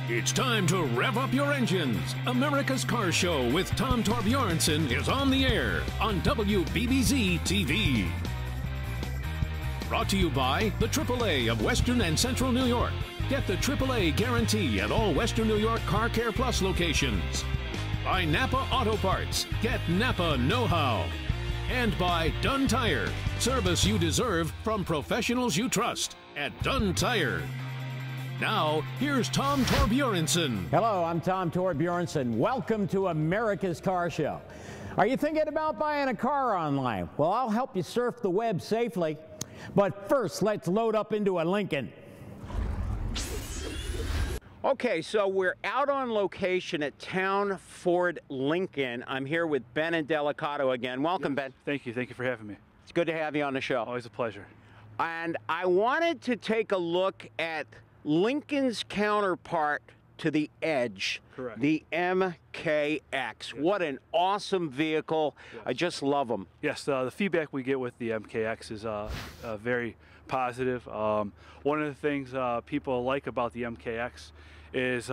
It's time to rev up your engines. America's Car Show with Tom Torbjornsen is on the air on WBBZ TV. Brought to you by the AAA of Western and Central New York. Get the AAA guarantee at all Western New York Car Care Plus locations. By Napa Auto Parts. Get Napa know-how. And by Dunn Tire. Service you deserve from professionals you trust at Dunn Tire. Now, here's Tom Torbjornsen. Hello, I'm Tom Torbjornsen. Welcome to America's Car Show. Are you thinking about buying a car online? Well, I'll help you surf the web safely. But first, let's load up into a Lincoln. Okay, so we're out on location at Town Ford Lincoln. I'm here with Ben and Delicato again. Welcome, Ben. Thank you. Thank you for having me. It's good to have you on the show. Always a pleasure. And I wanted to take a look at Lincoln's counterpart to the Edge, Correct. The MKX. Yes. What an awesome vehicle. Yes. I just love them. Yes, the feedback we get with the MKX is very positive. One of the things people like about the MKX is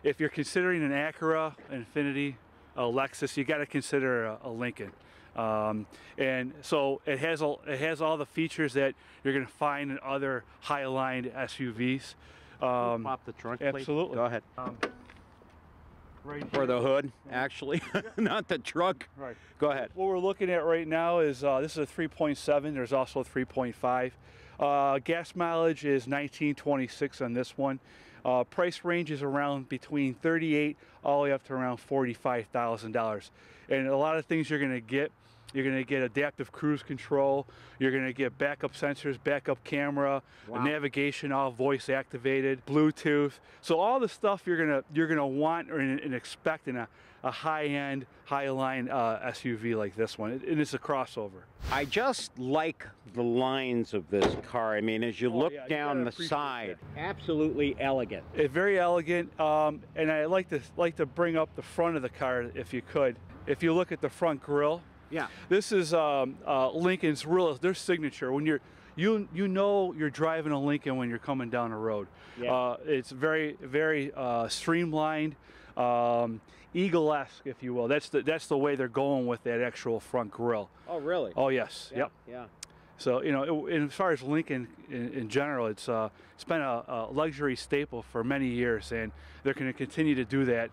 if you're considering an Acura, Infiniti, a Lexus, you got to consider a Lincoln. And so it has all the features that you're going to find in other high-lined SUVs. Pop the trunk, please. Absolutely. Go ahead. Right or the hood, actually, not the trunk. Right. Go ahead. What we're looking at right now is this is a 3.7. There's also a 3.5. Gas mileage is 1926 on this one. Price range is around between $38,000 all the way up to around $45,000. And a lot of things you're going to get. You're going to get adaptive cruise control. You're going to get backup sensors, backup camera, navigation, all voice activated, Bluetooth. So all the stuff you're going to want and expect in a high-end, high-line SUV like this one. And it's a crossover. I just like the lines of this car. I mean, as you look down the side, absolutely elegant. It's very elegant, and I like to bring up the front of the car if you could. If you look at the front grille. Yeah. This is Lincoln's their signature. When you know you're driving a Lincoln when you're coming down the road. Yeah. It's very streamlined, Eagle-esque, if you will. That's the way they're going with that actual front grille. Oh, really? Oh, yes. Yeah. Yep. Yeah. So as far as Lincoln in general, it's been a luxury staple for many years, and they're going to continue to do that.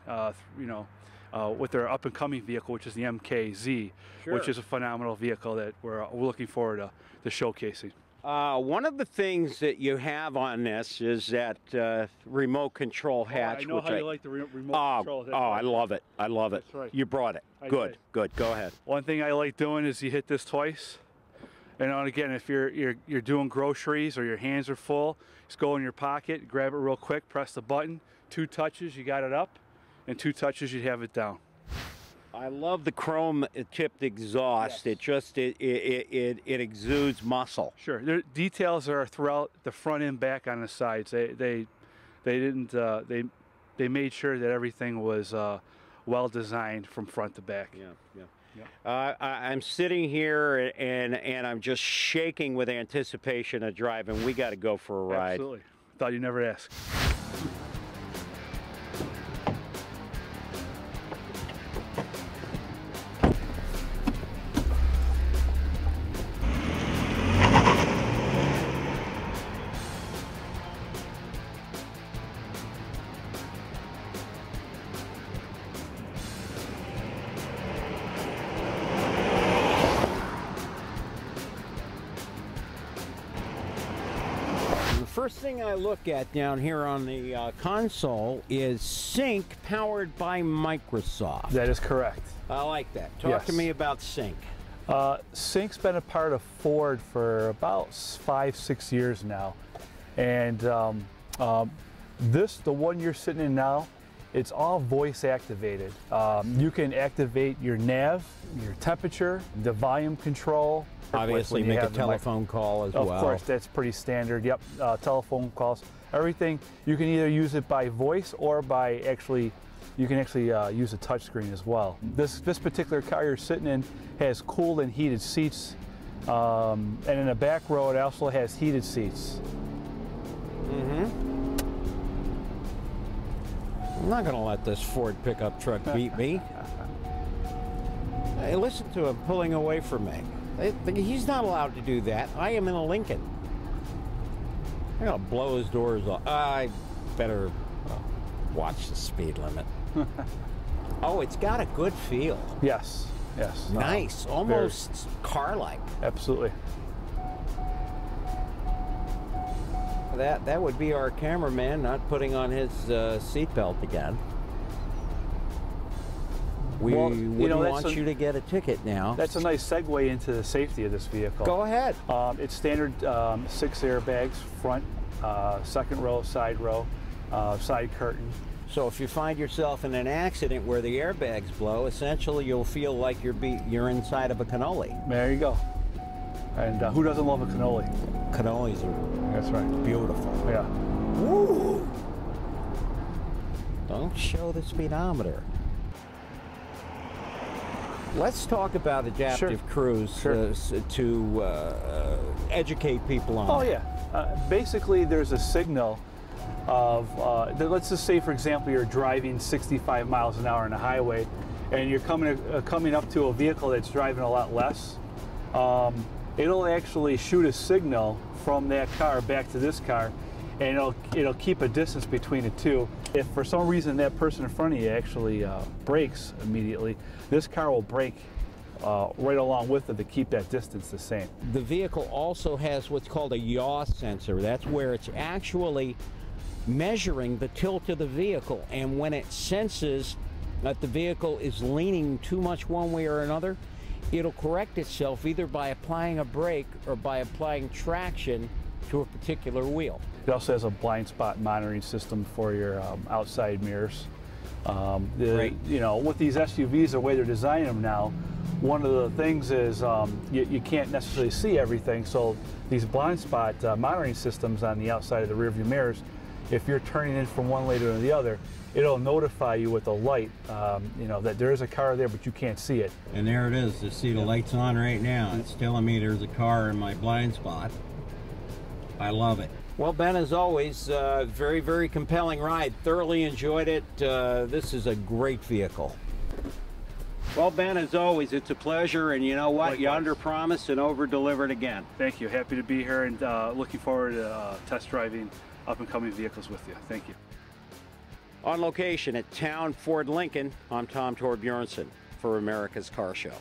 With their up-and-coming vehicle, which is the MKZ, which is a phenomenal vehicle that we're looking forward to showcasing. One of the things that you have on this is that remote control hatch. I know how you like the remote control. I love it. I love it. That's right. You brought it. Good. Good. Go ahead. One thing I like doing is you hit this twice. And again, if you're doing groceries or your hands are full, just go in your pocket, grab it real quick, press the button. 2 touches, you got it up. And 2 touches, you'd have it down. I love the chrome-tipped exhaust. Yes. It exudes muscle. Sure. Their details are throughout the front and back on the sides. They made sure that everything was well designed from front to back. Yeah. I'm sitting here and I'm just shaking with anticipation of driving. We got to go for a ride. Absolutely. Thought you'd never ask. First thing I look at down here on the console is Sync, powered by Microsoft. That is correct. I like that. Talk to me about Sync. Sync's been a part of Ford for about 5-6 years now. And the one you're sitting in now, it's all voice activated. You can activate your nav, your temperature, the volume control. Obviously make a telephone call as well. Of course, that's pretty standard. Yep, telephone calls, everything. You can either use it by voice or by you can actually use a touchscreen as well. This particular car you're sitting in has cooled and heated seats, and in the back row it also has heated seats. I'm not going to let this Ford pickup truck beat me. Hey, listen to him pulling away from me. He's not allowed to do that. I am in a Lincoln. I'm going to blow his doors off. I better watch the speed limit. Oh, it's got a good feel. Yes, yes. Nice, almost car-like. Absolutely. That would be our cameraman not putting on his seatbelt again. We wouldn't want you to get a ticket now. That's a nice segue into the safety of this vehicle. Go ahead. It's standard 6 airbags, front, second row, side curtain. So if you find yourself in an accident where the airbags blow, essentially you'll feel like you're inside of a cannoli. There you go. And who doesn't love a cannoli? Cannolis are That's right. beautiful. Yeah. Woo! Don't show the speedometer. Let's talk about adaptive cruise to educate people on. Oh yeah. Basically, there's a signal of, let's just say, for example, you're driving 65 miles an hour on a highway, and you're coming up to a vehicle that's driving a lot less. It'll actually shoot a signal from that car back to this car, and it'll keep a distance between the two. If for some reason that person in front of you actually brakes immediately, this car will brake right along with it to keep that distance the same. The vehicle also has what's called a yaw sensor. That's where it's actually measuring the tilt of the vehicle, and when it senses that the vehicle is leaning too much one way or another, it'll correct itself either by applying a brake or by applying traction to a particular wheel. It also has a blind spot monitoring system for your outside mirrors. You know, with these SUVs, the way they're designing them now, one of the things is you can't necessarily see everything, so these blind spot monitoring systems on the outside of the rearview mirrors, if you're turning in from one lane to the other, it'll notify you with a light, you know, that there is a car there, but you can't see it. And there it is. You see the light's on right now. It's telling me there's a car in my blind spot. I love it. Well, Ben, as always, very, very compelling ride. Thoroughly enjoyed it. This is a great vehicle. Well, Ben, as always, it's a pleasure, and you know what? Likewise. You under-promised and over-delivered again. Thank you. Happy to be here, and looking forward to test driving up-and-coming vehicles with you. Thank you. On location at Town Ford Lincoln, I'm Tom Torbjornsen for America's Car Show.